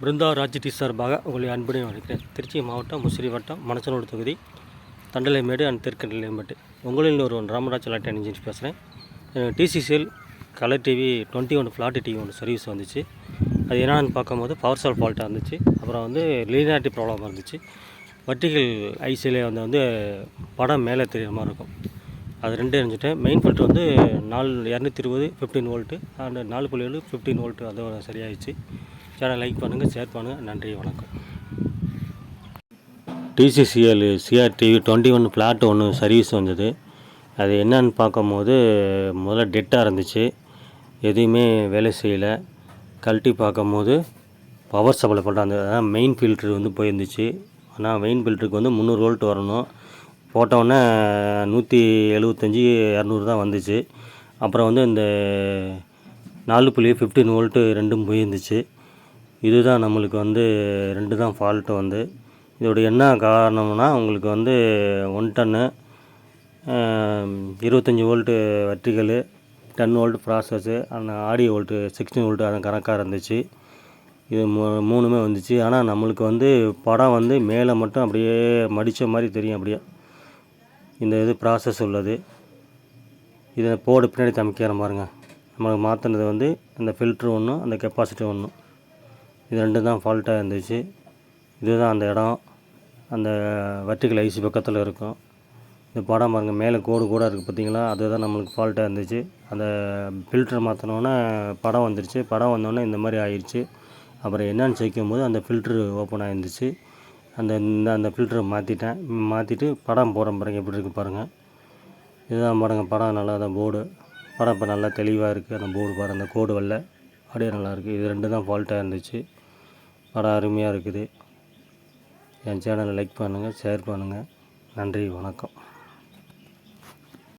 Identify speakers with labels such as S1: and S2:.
S1: பிருந்தா ராஜ்டி சார்பாக உங்களை அன்புடன் அழைக்கிறேன். திருச்சி மாவட்டம் முசிறி வட்டம் மணச்சனூர் தொகுதி தண்டலைமேடு அண்ட் தெற்கண்டலைமேட்டு உங்களில் ஒரு ராமராஜ் எலக்ட்ரானிக் இன்ஜினியர் பேசுகிறேன். TCCL colour TV 21 flat TV ஒன்று சர்வீஸ் வந்துச்சு. அது என்னென்னு பார்க்கும்போது பவர் சால் ஃபால்ட்டாக இருந்துச்சு. அப்புறம் லீனியாரிட்டி ப்ராப்ளமாக இருந்துச்சு. வர்டிகல் ஐசியில் வந்து படம் மேலே தெரிகிற மாதிரி இருக்கும். அது ரெண்டு எரிஞ்சிட்டேன். Main filter 220 15 volt and 4.7 15 volt அதோட சரியாயிடுச்சு. சேனல் லைக் பண்ணுங்கள், ஷேர் பண்ணுங்கள். நன்றி, வணக்கம். டிசிசிஎல் சிஆர்டிவி 21 ஃப்ளாட் ஒன்று சர்வீஸ் வந்தது. அது என்னன்னு பார்க்கும்போது முதல்ல டெட்டாக இருந்துச்சு, எதுவுமே வேலை செய்யலை. கழட்டி பார்க்கும்போது பவர் சப்ளை பண்ணுற அந்த மெயின் ஃபில்ட்ரு போயிருந்துச்சு. ஆனால் மெயின் ஃபில்ட்ருக்கு 300 வோல்ட் வரணும். போட்டோன்னே 175 200 தான் வந்துச்சு. அப்புறம் இந்த 4.15 வோல்ட்டு ரெண்டும் போயிருந்துச்சு. இதுதான் நம்மளுக்கு ரெண்டு தான் ஃபால்ட்டு. இதோடைய என்ன காரணம்னா உங்களுக்கு 1 டன்னு 25 வோல்ட்டு வெர்டிகலு, 10 வோல்ட் ப்ராசஸ்ஸு, அந்த ஆடியோ வோல்ட்டு 16 வோல்ட்டு அது கணக்காக இருந்துச்சு. இது மூணுமே வந்துச்சு. ஆனால் நம்மளுக்கு படம் மேலே மட்டும் அப்படியே மடித்த மாதிரி தெரியும். அப்படியே இந்த இது ப்ராசஸ் உள்ளது. இதை போர்டு பின்னாடி தமிக்கிற பாருங்க. நம்மளுக்கு மாற்றினது அந்த ஃபில்ட்ரு ஒன்று, அந்த கெப்பாசிட்டி ஒன்று, இது ரெண்டு தான் ஃபால்ட்டாக இருந்துச்சு. இதுதான் அந்த இடம். அந்த வெர்டிகல் ஐசி பக்கத்தில் இருக்கும். இந்த படம் பாருங்கள், மேலே கோடு கூட இருக்குது பார்த்தீங்களா, அதுதான் நம்மளுக்கு ஃபால்ட்டாக இருந்துச்சு. அந்த ஃபில்ட்ரு மாற்றினோன்னே படம் வந்துருச்சு. படம் வந்தோடனே இந்த மாதிரி ஆயிடுச்சு. அப்புறம் என்னென்னு சேர்க்கும்போது அந்த ஃபில்ட்ரு ஓப்பன் ஆகிருந்துச்சு. அந்த ஃபில்ட்ரை மாற்றிட்டு படம் போகிற பாருங்க, எப்படி இருக்குது பாருங்கள். இதுதான் பாருங்கள், படம் நல்லா தான் போர்டு படம் இப்போ நல்லா தெளிவாக இருக்குது. அந்த போர்டு பாருங்கள், அந்த கோடு வரல, அப்படியே நல்லாயிருக்கு. இது ரெண்டு தான் ஃபால்ட்டாக இருந்துச்சு. படம் அருமையாக இருக்குது. என் சேனலை லைக் பண்ணுங்கள், ஷேர் பண்ணுங்கள். நன்றி, வணக்கம்.